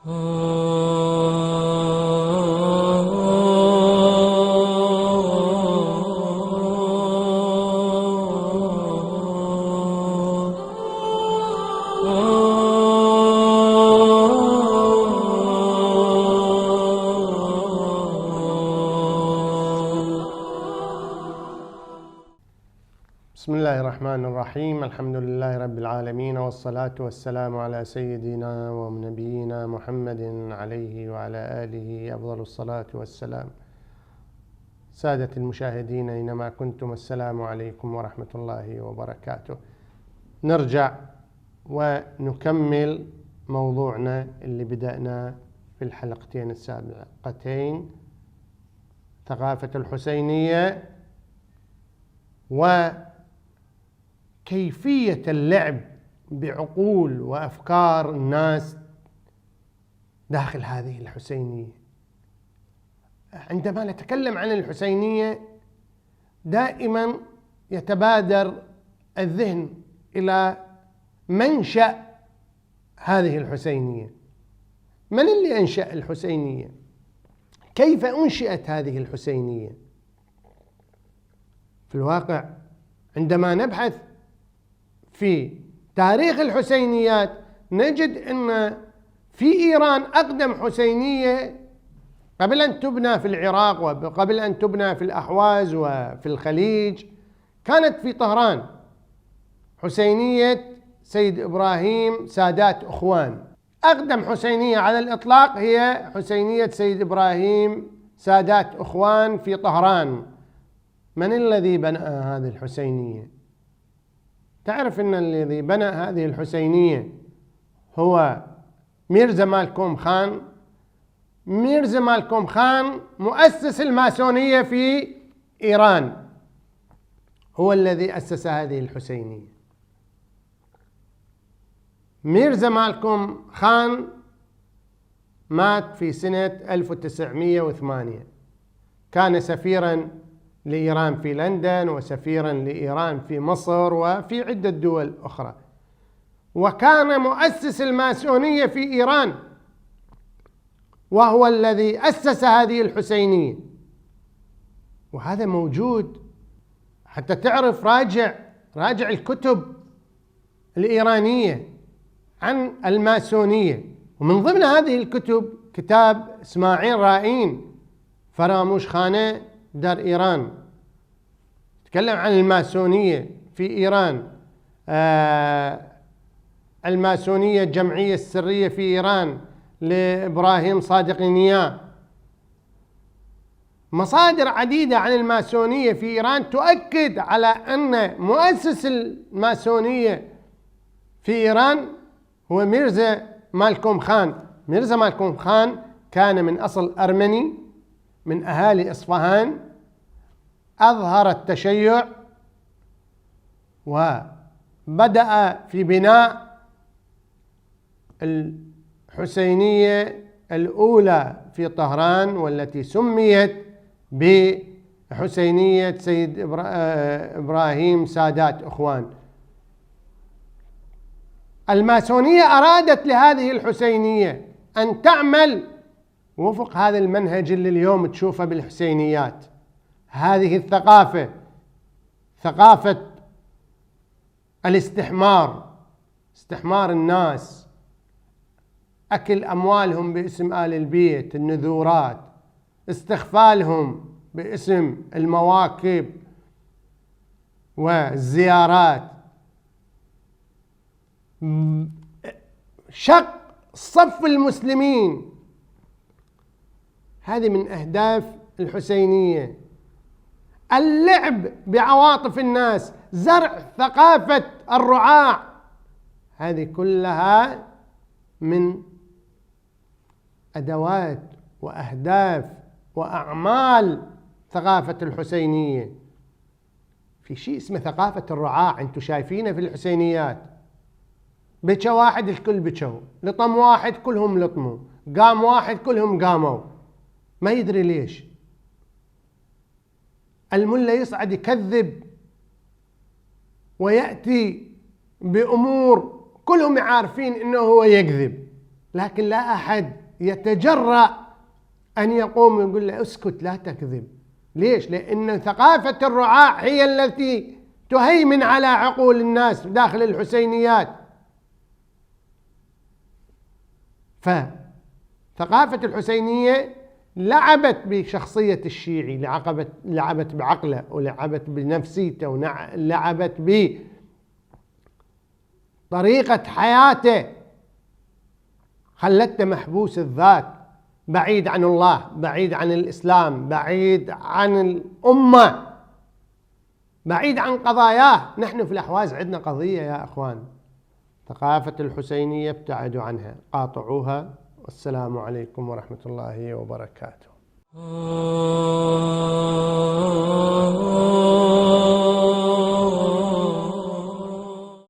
بسم الله الرحمن الرحيم. الحمد لله رب العالمين، والصلاة والسلام على سيدنا ونبينا محمد عليه وعلى آله أفضل الصلاة والسلام. سادة المشاهدين أينما كنتم، السلام عليكم ورحمة الله وبركاته. نرجع ونكمل موضوعنا اللي بدأنا في الحلقتين السابقتين، ثقافة الحسينية وكيفية اللعب بعقول وأفكار الناس داخل هذه الحسينية. عندما نتكلم عن الحسينية دائما يتبادر الذهن إلى منشأ هذه الحسينية. من اللي أنشأ الحسينية؟ كيف أنشئت هذه الحسينية؟ في الواقع عندما نبحث في تاريخ الحسينيات نجد أن في إيران أقدم حسينية قبل أن تبنى في العراق وقبل أن تبنى في الأحواز وفي الخليج كانت في طهران، حسينية سيد إبراهيم سادات أخوان. أقدم حسينية على الإطلاق هي حسينية سيد إبراهيم سادات أخوان في طهران. من الذي بنى هذه الحسينية؟ تعرف أن الذي بنى هذه الحسينية هو ميرزا مالكوم خان. ميرزا مالكوم خان مؤسس الماسونية في إيران، هو الذي أسس هذه الحسينية. ميرزا مالكوم خان مات في سنة 1908. كان سفيرا لإيران في لندن وسفيرا لإيران في مصر وفي عدة دول أخرى، وكان مؤسس الماسونية في إيران، وهو الذي أسس هذه الحسينية. وهذا موجود حتى تعرف، راجع الكتب الإيرانية عن الماسونية. ومن ضمن هذه الكتب كتاب إسماعيل رائين فراموش خانة دار إيران، تكلم عن الماسونية في إيران. الماسونية الجمعية السرية في إيران لإبراهيم صادق نيا. مصادر عديدة عن الماسونية في إيران تؤكد على أن مؤسس الماسونية في إيران هو ميرزا مالكوم خان. ميرزا مالكوم خان كان من أصل أرمني من أهالي إصفهان، أظهر التشيع وبدأ في بناء الحسينية الأولى في طهران، والتي سميت بحسينية سيد إبراهيم سادات أخوان. الماسونية أرادت لهذه الحسينية أن تعمل وفق هذا المنهج اللي اليوم تشوفه بالحسينيات، هذه الثقافة، ثقافة الاستحمار، استحمار الناس، أكل أموالهم باسم آل البيت، النذورات، استخفالهم باسم المواكب والزيارات، شق صف المسلمين. هذه من أهداف الحسينية. اللعب بعواطف الناس، زرع ثقافة الرعاع، هذه كلها من أدوات وأهداف وأعمال ثقافة الحسينية. في شيء اسمه ثقافة الرعاع، أنتم شايفينه في الحسينيات. بكى واحد الكل بكوا، لطم واحد كلهم لطموا، قام واحد كلهم قاموا، ما يدري ليش. الملا يصعد يكذب ويأتي بأمور كلهم عارفين إنه هو يكذب، لكن لا أحد يتجرأ أن يقوم ويقول له اسكت لا تكذب. ليش؟ لأن ثقافة الرعاع هي التي تهيمن على عقول الناس داخل الحسينيات. فثقافة الحسينية لعبت بشخصية الشيعي، لعبت بعقله، ولعبت بنفسيته، ولعبت بطريقة حياته، خلته محبوس الذات، بعيد عن الله، بعيد عن الإسلام، بعيد عن الأمة، بعيد عن قضاياه. نحن في الأحواز عندنا قضية يا أخوان، ثقافة الحسينية ابتعدوا عنها، قاطعوها. والسلام عليكم ورحمة الله وبركاته.